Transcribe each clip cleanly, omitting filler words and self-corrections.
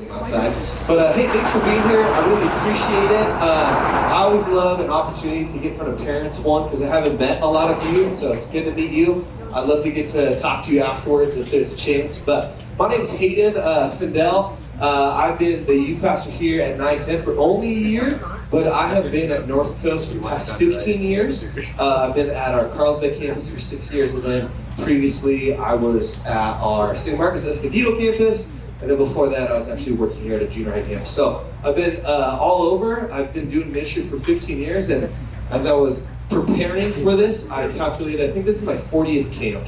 outside. But hey, thanks for being here. I really appreciate it. I always love an opportunity to get in front of parents, one, because I haven't met a lot of you, so it's good to meet you. I'd love to get to talk to you afterwards if there's a chance. But my name is Hayden Findell. I've been the youth pastor here at NineTen for only a year, but I have been at North Coast for the past 15 years. I've been at our Carlsbad campus for 6 years, and then previously I was at our San Marcos Escondido campus. And then before that, I was actually working here at a junior high campus. So I've been all over. I've been doing ministry for 15 years. And as I was preparing for this, I calculated, I think this is my 40th camp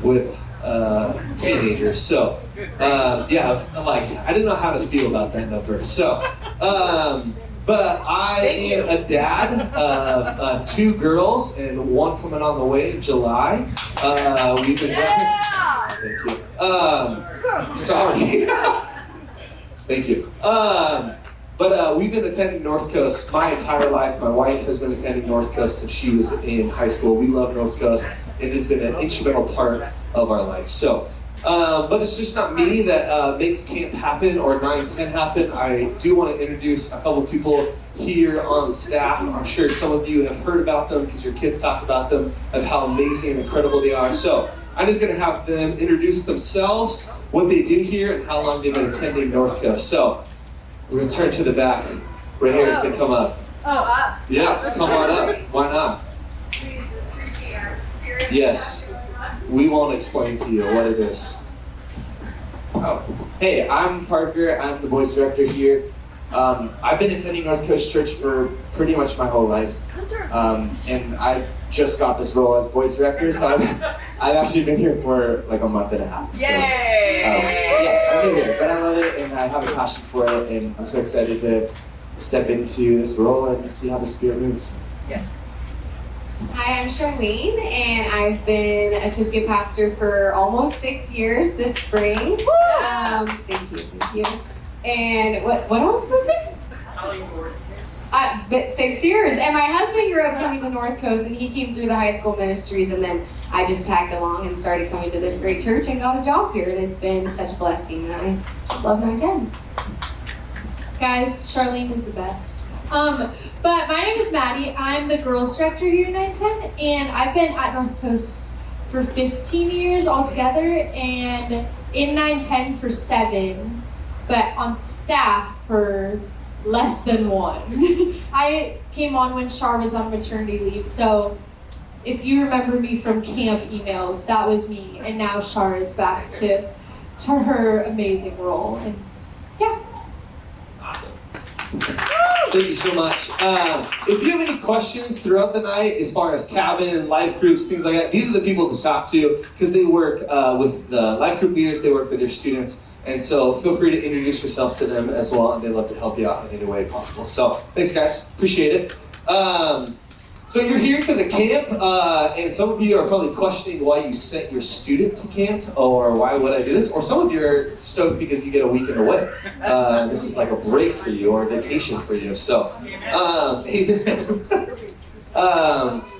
with teenagers. So yeah, I was like, I didn't know how to feel about that number. So, but I am a dad of 2 girls and 1 coming on the way in July. We've been Thank you. Sorry. Thank you. But we've been attending North Coast my entire life. My wife has been attending North Coast since she was in high school. We love North Coast. It has been an instrumental part of our life. So, but it's just not me that makes camp happen or NineTen happen. I do want to introduce a couple people here on staff. I'm sure some of you have heard about them because your kids talk about them, of how amazing and incredible they are. So I'm just going to have them introduce themselves, what they do here, and how long they've been attending North Coast. So we're going to turn to the back right here as they come up. Yeah, come on up. Why not? Yes. We won't explain to you what it is. Hey, I'm Parker. I'm the boys director here. I've been attending North Coast Church for pretty much my whole life. And I just got this role as boys director, so I've actually been here for like a month and a half. So, yeah, I'm new here, but I love it and I have a passion for it, and I'm so excited to step into this role and see how the Spirit moves. Yes. Hi, I'm Charlene, and I've been associate pastor for almost 6 years this spring. Thank you. And what else was it? But 6 years. And my husband grew up coming to North Coast, and he came through the high school ministries, and then I just tagged along and started coming to this great church and got a job here, and it's been such a blessing, and I just love NineTen. Guys, Charlene is the best. But my name is Maddie. I'm the girls director here at NineTen, and I've been at North Coast for 15 years altogether, and in NineTen for 7, but on staff for less than 1. I came on when Char was on maternity leave, so if you remember me from camp emails, that was me, and now Char is back to her amazing role, and yeah. Awesome. Thank you so much. If you have any questions throughout the night as far as cabin, life groups, things like that, these are the people to talk to because they work with the life group leaders, they work with their students, and so feel free to introduce yourself to them as well, and they'd love to help you out in any way possible. So thanks guys, appreciate it. So you're here because of camp, and some of you are probably questioning why you sent your student to camp, or why would I do this? Or some of you are stoked because you get a weekend away. This is like a break for you, or a vacation for you. So,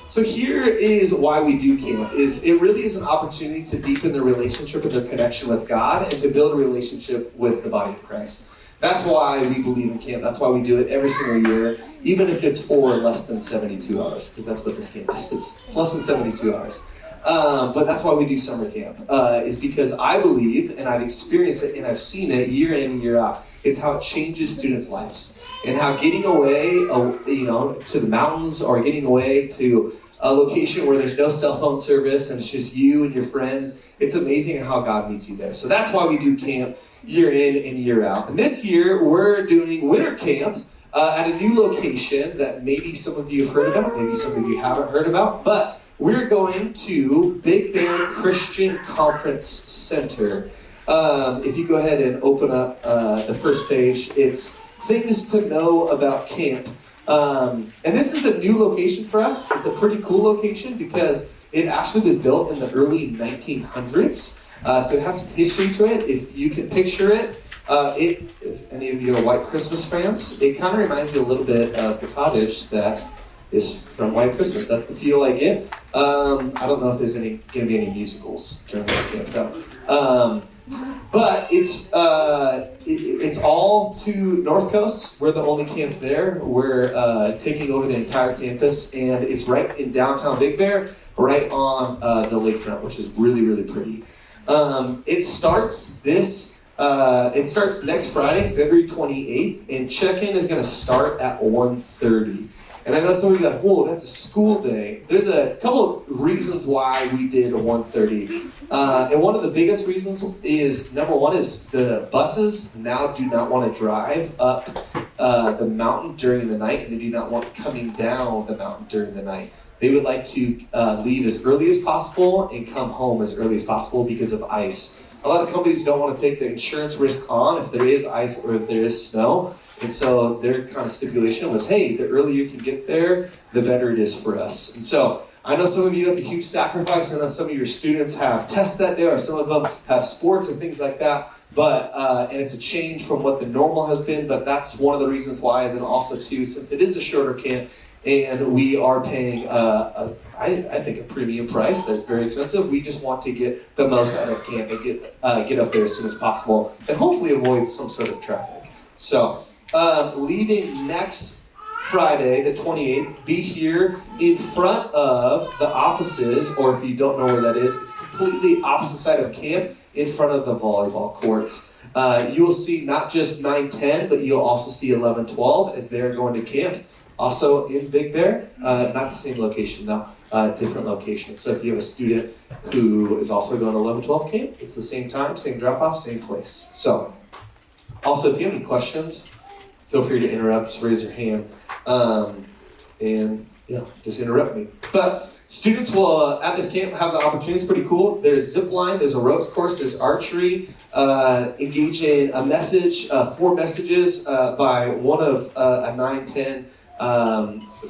so here is why we do camp. It really is an opportunity to deepen the relationship and their connection with God, and to build a relationship with the body of Christ. That's why we believe in camp. That's why we do it every single year, even if it's for less than 72 hours, because that's what this camp is. It's less than 72 hours. But that's why we do summer camp, is because I believe, and I've experienced it, and I've seen it year in and year out, is how it changes students' lives. And how getting away, to the mountains, or getting away to a location where there's no cell phone service, and it's just you and your friends, it's amazing how God meets you there. So that's why we do camp year in and year out. And this year, we're doing winter camp at a new location that maybe some of you have heard about, maybe some of you haven't heard about, but we're going to Big Bear Christian Conference Center. If you go ahead and open up the first page, it's things to know about camp. And this is a new location for us. It's a pretty cool location because it actually was built in the early 1900s. So it has some history to it. If you can picture it, if any of you are White Christmas fans, it kind of reminds you a little bit of the cottage that is from White Christmas. That's the feel I get. I don't know if there's going to be any musicals during this camp though. But it's all to North Coast. We're the only camp there. We're taking over the entire campus, and it's right in downtown Big Bear, right on the lakefront, which is really, really pretty. It starts next Friday, February 28th, and check-in is going to start at 1:30. And I know some of you are like, whoa, that's a school day. There's a couple of reasons why we did a 1:30. And one of the biggest reasons is, number one is the buses now do not want to drive up the mountain during the night, and they do not want coming down the mountain during the night. They would like to leave as early as possible and come home as early as possible because of ice. A lot of companies don't want to take the insurance risk on if there is ice or if there is snow. And so their kind of stipulation was, hey, the earlier you can get there, the better it is for us. And so I know some of you, that's a huge sacrifice. I know some of your students have tests that day, or some of them have sports or things like that. But and it's a change from what the normal has been, but that's one of the reasons why. And then also too, since it is a shorter camp, and we are paying, I think, a premium price that's very expensive. We just want to get the most out of camp and get up there as soon as possible, and hopefully avoid some sort of traffic. So, leaving next Friday, the 28th, be here in front of the offices, or if you don't know where that is, it's completely opposite side of camp, in front of the volleyball courts. You will see not just 9-10, but you'll also see 11-12 as they're going to camp. Also in Big Bear, not the same location though, different location. So if you have a student who is also going to 11-12 camp, it's the same time, same drop-off, same place. So, also if you have any questions, feel free to interrupt, just raise your hand, and yeah, just interrupt me. But students will, at this camp, have the opportunity. It's pretty cool. There's zip line, there's a ropes course, there's archery, engage in a message, 4 messages by one of a 9-10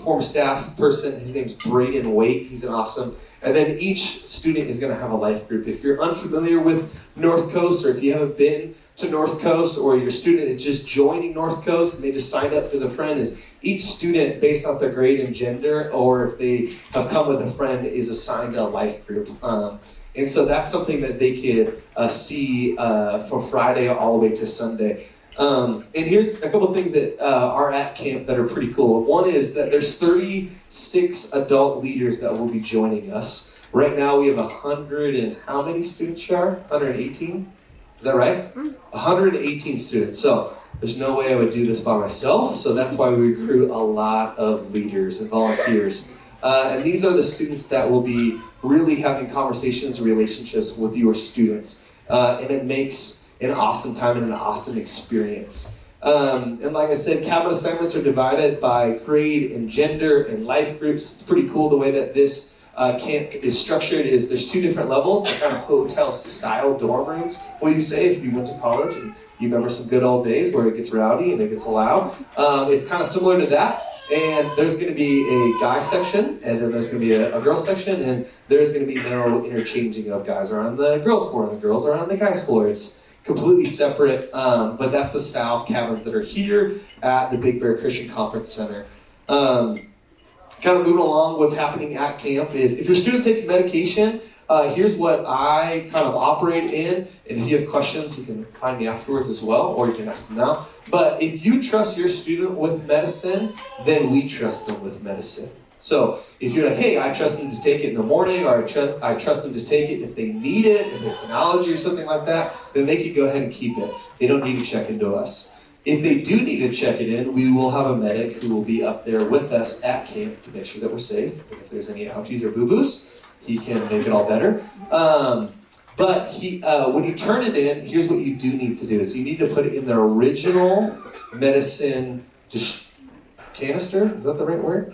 former staff person. His name's Braden Waite. He's an awesome. And then each student is going to have a life group. If you're unfamiliar with North Coast, or if you haven't been to North Coast, or your student is just joining North Coast and they just signed up as a friend, is each student, based off their grade and gender, or if they have come with a friend, is assigned a life group. And so that's something that they could see from Friday all the way to Sunday. And here's a couple things that are at camp that are pretty cool. One is that there's 36 adult leaders that will be joining us. Right now we have 100 and how many students, Shar? 118? Is that right? 118 students. So there's no way I would do this by myself. So that's why we recruit a lot of leaders and volunteers. And these are the students that will be really having conversations and relationships with your students. And it makes an awesome time and an awesome experience. And like I said, cabin assignments are divided by grade and gender and life groups. It's pretty cool the way that this camp is structured. Is there's 2 different levels, the kind of hotel style dorm rooms, what you say if you went to college and you remember some good old days where it gets rowdy and it gets loud. It's kind of similar to that. And there's going to be a guy section, and then there's going to be a girl section, and there's going to be no interchanging of guys are on the girls' floor and the girls are on the guys' floor. It's completely separate, but that's the style of cabins that are here at the Big Bear Christian Conference Center. Kind of moving along, what's happening at camp is if your student takes medication, here's what I kind of operate in, and if you have questions, you can find me afterwards as well, or you can ask them now. But if you trust your student with medicine, then we trust them with medicine. So if you're like, hey, I trust them to take it in the morning, or I trust them to take it if they need it, if it's an allergy or something like that, then they can go ahead and keep it. They don't need to check into us. If they do need to check it in, we will have a medic who will be up there with us at camp to make sure that we're safe. And if there's any allergies or boo-boos, he can make it all better. But when you turn it in, here's what you do need to do. So you need to put it in the original medicine canister. Is that the right word?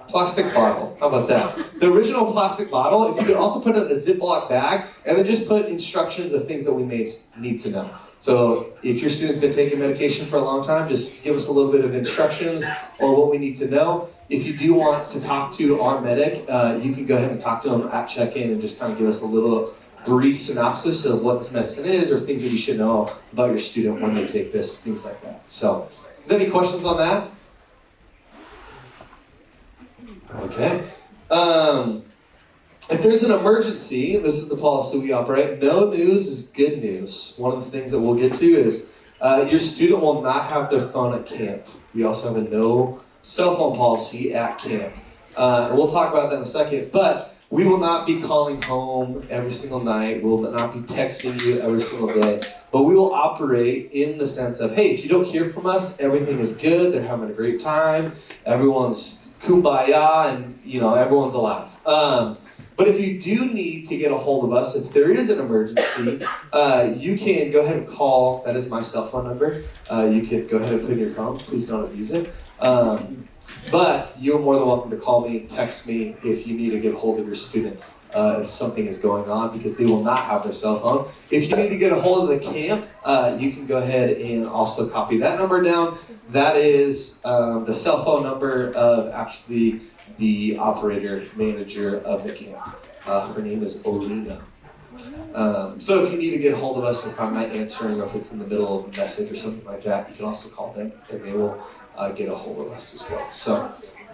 Plastic bottle. How about that? The original plastic bottle. If you could also put it in a Ziploc bag, and then just put instructions of things that we may need to know. So if your student's been taking medication for a long time, just give us a little bit of instructions or what we need to know. If you do want to talk to our medic, you can go ahead and talk to them at check-in and just kind of give us a little brief synopsis of what this medicine is or things that you should know about your student when they take this, things like that. So, is there any questions on that? Okay. if there's an emergency, this is the policy we operate, no news is good news. One of the things that we'll get to is your student will not have their phone at camp. We also have a no cell phone policy at camp. And we'll talk about that in a second, but we will not be calling home every single night. We'll not be texting you every single day, but we will operate in the sense of, hey, if you don't hear from us, everything is good. They're having a great time. Everyone's kumbaya and, everyone's alive. But if you do need to get a hold of us, if there is an emergency, you can go ahead and call. That is my cell phone number. You can go ahead and put in your phone. Please don't abuse it. But you're more than welcome to call me, text me if you need to get a hold of your student if something is going on, because they will not have their cell phone. If you need to get a hold of the camp, you can go ahead and also copy that number down. That is the cell phone number of actually the operator manager of the camp. Her name is Olina. So if you need to get a hold of us, if I'm not answering or if it's in the middle of a message or something like that, you can also call them and they will get a hold of us as well. So,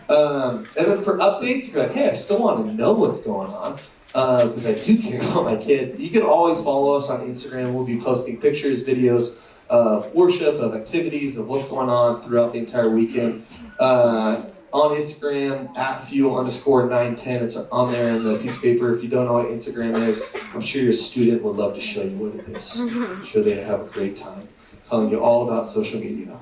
and then for updates, if you're like, hey, I still want to know what's going on, because I do care about my kid, you can always follow us on Instagram. We'll be posting pictures, videos of worship, of activities, of what's going on throughout the entire weekend. On Instagram, @fuel_NineTen. It's on there in the piece of paper. If you don't know what Instagram is, I'm sure your student would love to show you what it is. I'm sure they have a great time telling you all about social media.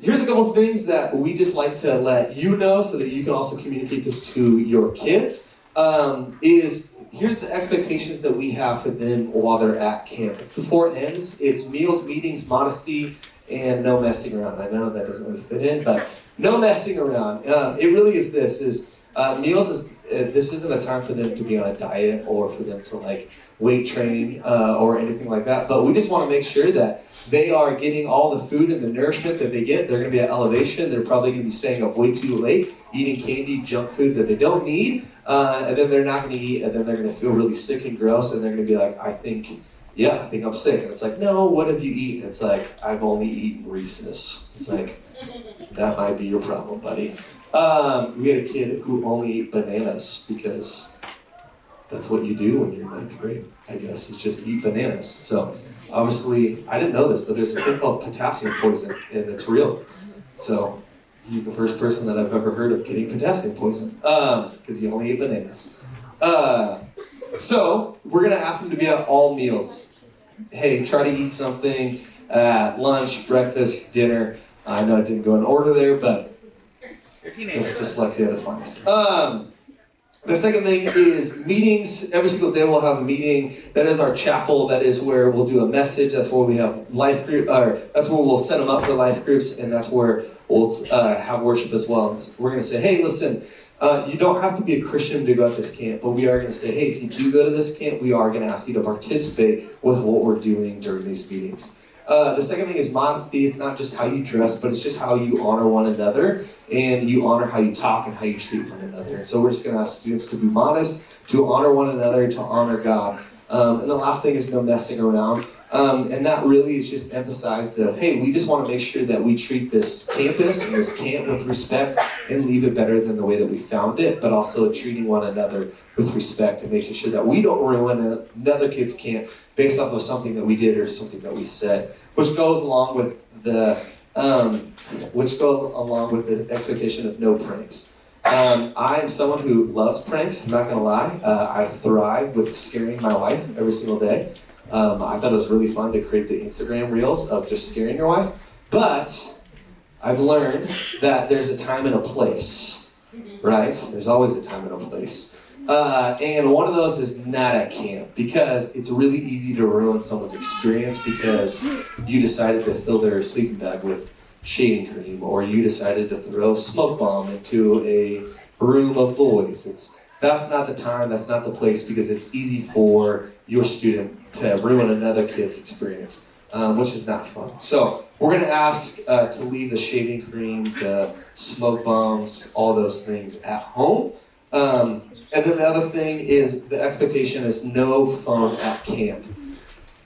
Here's a couple things that we just like to let you know so that you can also communicate this to your kids. Here's the expectations that we have for them while they're at camp. It's the 4 M's. It's meals, meetings, modesty, and no messing around. I know that doesn't really fit in, but no messing around. It really is this. Meals is, this isn't a time for them to be on a diet or for them to like weight train or anything like that, but we just want to make sure that they are getting all the food and the nourishment that they get. They're going to be at elevation. They're probably going to be staying up way too late, eating candy, junk food that they don't need, and then they're not going to eat, and then they're going to feel really sick and gross, and they're going to be like, I think I'm sick. And it's like, no, what have you eaten? It's like, I've only eaten Reese's. It's like, that might be your problem, buddy. We had a kid who only ate bananas because that's what you do when you're in 9th grade, I guess, is just eat bananas. So obviously, I didn't know this, but there's a thing called potassium poison, and it's real. So he's the first person that I've ever heard of getting potassium poison because he only ate bananas. So we're going to ask him to be at all meals. Hey, try to eat something at lunch, breakfast, dinner. I know I didn't go in order there, but it's dyslexia, that's fine. The second thing is meetings. Every single day we'll have a meeting. That is our chapel. That is where we'll do a message. That's where we have life group, or that's where we'll set them up for life groups, and that's where we'll have worship as well. And so we're going to say, hey, listen, you don't have to be a Christian to go at this camp, but we are going to say, hey, if you do go to this camp, we are going to ask you to participate with what we're doing during these meetings. The second thing is modesty. It's not just how you dress, but it's just how you honor one another, and you honor how you talk and how you treat one another. And so we're just going to ask students to be modest, to honor one another, to honor God. And the last thing is no messing around. And that really is just emphasized of, hey, we just want to make sure that we treat this campus and this camp with respect and leave it better than the way that we found it, but also treating one another with respect and making sure that we don't ruin another kid's camp based off of something that we did or something that we said, which goes along with the expectation of no pranks. I am someone who loves pranks, I'm not going to lie. I thrive with scaring my wife every single day. I thought it was really fun to create the Instagram reels of just scaring your wife, but I've learned that there's a time and a place, right? There's always a time and a place. And one of those is not at camp, because it's really easy to ruin someone's experience because you decided to fill their sleeping bag with shaving cream, or you decided to throw a smoke bomb into a room of boys. That's not the time, that's not the place, because it's easy for your student to ruin another kid's experience, which is not fun. So we're going to ask to leave the shaving cream, the smoke bombs, all those things at home. And then the other thing is the expectation is no phone at camp.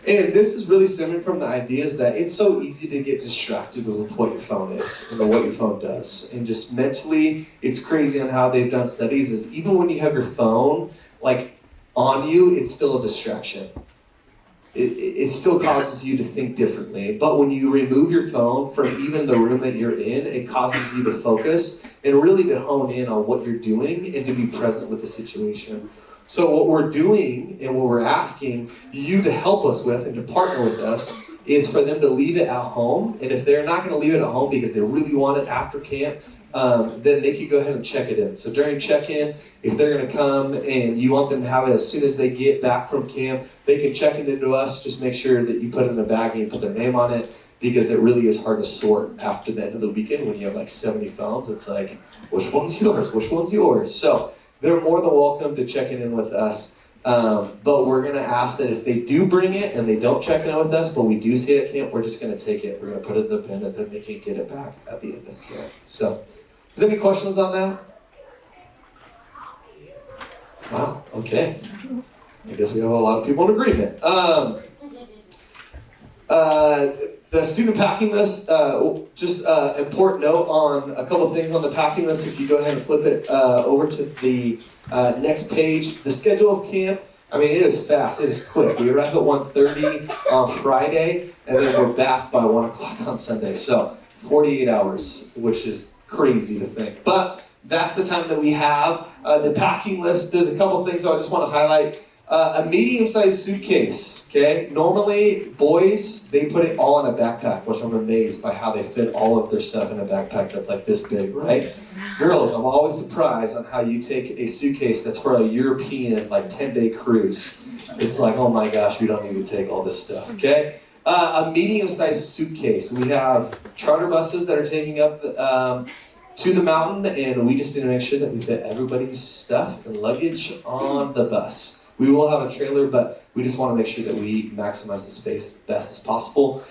And this is really stemming from the ideas that it's so easy to get distracted with what your phone is and what your phone does. And just mentally, it's crazy on how they've done studies is even when you have your phone like on you, it's still a distraction. It still causes you to think differently. But when you remove your phone from even the room that you're in, it causes you to focus and really to hone in on what you're doing and to be present with the situation. So what we're doing and what we're asking you to help us with and to partner with us is for them to leave it at home. And if they're not going to leave it at home because they really want it after camp, then they can go ahead and check it in. So during check-in, if they're going to come and you want them to have it as soon as they get back from camp, they can check it into us. Just make sure that you put it in a bag and you put their name on it, because it really is hard to sort after the end of the weekend when you have like 70 phones. It's like, which one's yours? Which one's yours? So they're more than welcome to check it in with us. But we're going to ask that if they do bring it and they don't check it in with us, but we do see it at camp, we're just going to take it. We're going to put it in the bin and then they can get it back at the end of camp. So, is there any questions on that? Wow, okay. I guess we have a lot of people in agreement. The student packing list, just important note on a couple things on the packing list. If you go ahead and flip it over to the next page, the schedule of camp, I mean, it is fast, it is quick. We arrive at 1:30 on Friday, and then we're back by 1 o'clock on Sunday. So 48 hours, which is crazy to think. But that's the time that we have. The packing list, there's a couple things I just want to highlight. A medium-sized suitcase, okay? Normally, boys, they put it all in a backpack, which I'm amazed by how they fit all of their stuff in a backpack that's like this big, right? Girls, I'm always surprised on how you take a suitcase that's for a European, like 10-day cruise. It's like, oh my gosh, we don't need to take all this stuff, okay? A medium-sized suitcase. We have charter buses that are taking up to the mountain, and we just need to make sure that we fit everybody's stuff and luggage on the bus. We will have a trailer, but we just want to make sure that we maximize the space as best as possible.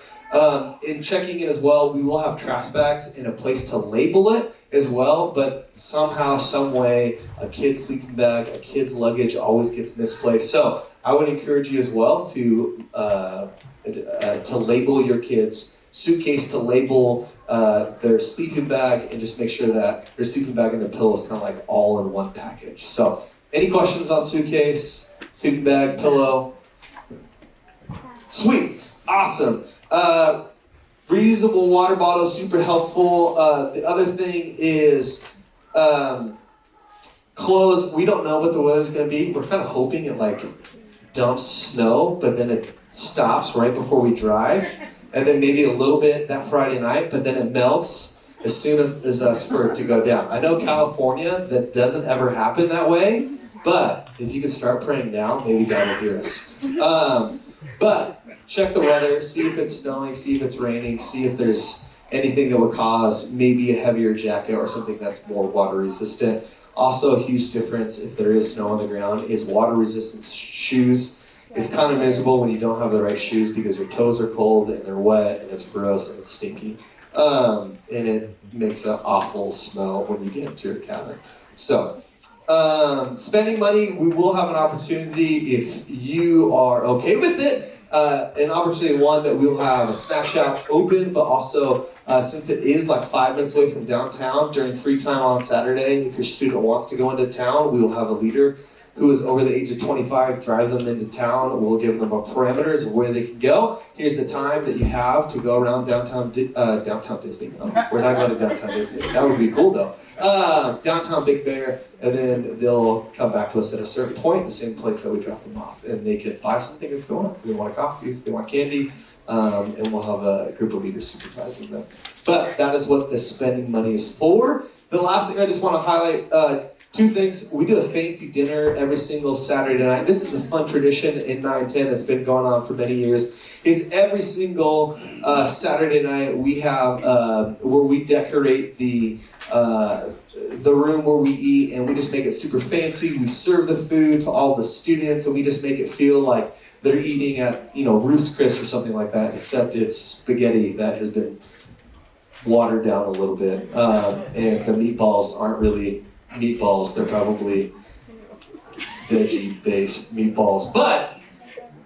In checking in as well, we will have trash bags and a place to label it as well, but somehow, some way, a kid's sleeping bag, a kid's luggage always gets misplaced. So I would encourage you as well to label your kids' suitcase, to label their sleeping bag, and just make sure that their sleeping bag and their pillow is kind of like all in one package. So any questions on suitcase? Sleeping bag, pillow. Sweet, awesome. Reusable water bottle, super helpful. The other thing is clothes. We don't know what the weather's going to be. We're kind of hoping it like dumps snow, but then it stops right before we drive, and then maybe a little bit that Friday night, but then it melts as soon as us for it to go down. I know California, that doesn't ever happen that way. But if you could start praying now, maybe God will hear us. But check the weather, see if it's snowing, see if it's raining, see if there's anything that would cause maybe a heavier jacket or something that's more water resistant. Also, a huge difference if there is snow on the ground is water resistant shoes. It's kind of miserable when you don't have the right shoes because your toes are cold and they're wet and it's gross and it's stinky. And it makes an awful smell when you get into your cabin. So, spending money, we will have an opportunity, if you are okay with it, an opportunity, one, that we'll have a snack shop open, but also since it is like 5 minutes away from downtown, during free time on Saturday, if your student wants to go into town, we will have a leader who is over the age of 25 drive them into town. We'll give them parameters of where they can go. Here's the time that you have to go around downtown Disney. Oh, we're not going to downtown Disney. That would be cool though. Downtown Big Bear, and then they'll come back to us at a certain point, the same place that we dropped them off. And they could buy something if they want. If they want a coffee, if they want candy, and we'll have a group of leaders supervising them. But that is what the spending money is for. The last thing I just want to highlight, two things. We do a fancy dinner every single Saturday night. This is a fun tradition in NineTen that's been going on for many years. Is every single Saturday night we have where we decorate the room where we eat, and we just make it super fancy. We serve the food to all the students, and we just make it feel like they're eating at Ruth's Chris or something like that, except it's spaghetti that has been watered down a little bit, and the meatballs aren't really meatballs, they're probably veggie-based meatballs. But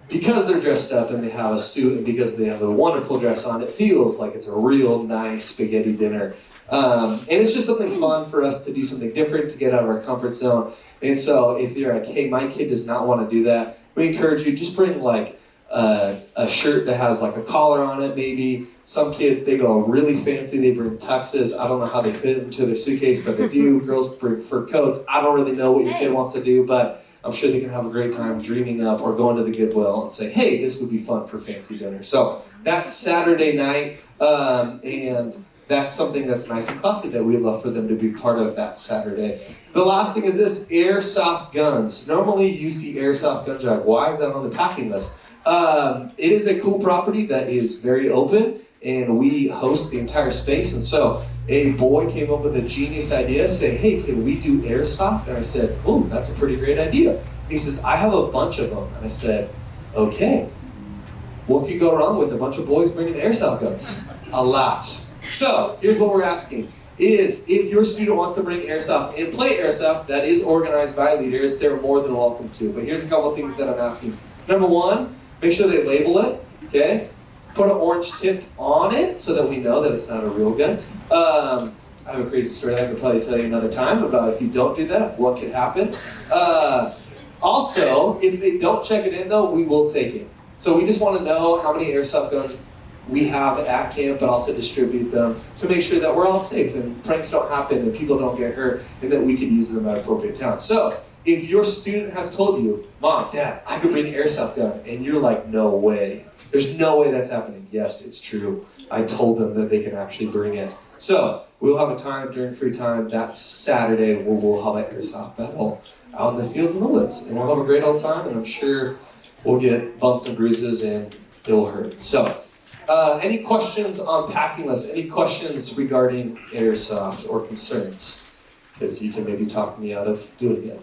because they're dressed up and they have a suit and because they have a wonderful dress on, it feels like it's a real nice spaghetti dinner. And it's just something fun for us to do something different, to get out of our comfort zone. And so if you're like, hey, my kid does not want to do that, we encourage you, just bring like a shirt that has like a collar on it maybe. Some kids, they go really fancy, they bring tuxes. I don't know how they fit into their suitcase, but they do. Girls bring fur coats. I don't really know what your kid wants to do, but I'm sure they can have a great time dreaming up or going to the Goodwill and say, hey, this would be fun for fancy dinner. So that's Saturday night, and that's something that's nice and classy that we'd love for them to be part of that Saturday. The last thing is this, airsoft guns. Normally you see airsoft guns, you're like, why is that on the packing list? It is a cool property that is very open, and we host the entire space. And so a boy came up with a genius idea, saying, hey, can we do airsoft? And I said, oh, that's a pretty great idea. He says, I have a bunch of them. And I said, okay, what could go wrong with a bunch of boys bringing airsoft guns? A lot. So here's what we're asking, is if your student wants to bring airsoft and play airsoft that is organized by leaders, they're more than welcome to. But here's a couple of things that I'm asking. Number one, make sure they label it, okay? Put an orange tip on it so that we know that it's not a real gun. I have a crazy story that I could probably tell you another time about if you don't do that, what could happen. Also, if they don't check it in though, we will take it. So we just want to know how many airsoft guns we have at camp, but also distribute them to make sure that we're all safe and pranks don't happen and people don't get hurt and that we can use them at appropriate times. So if your student has told you, Mom, Dad, I could bring an airsoft gun, and you're like, no way. There's no way that's happening. Yes, it's true. I told them that they can actually bring it. So we'll have a time during free time that Saturday where we'll have an airsoft battle out in the fields and the woods. And we'll have a great old time, and I'm sure we'll get bumps and bruises and it will hurt. So any questions on packing lists? Any questions regarding airsoft or concerns? Because you can maybe talk me out of doing it.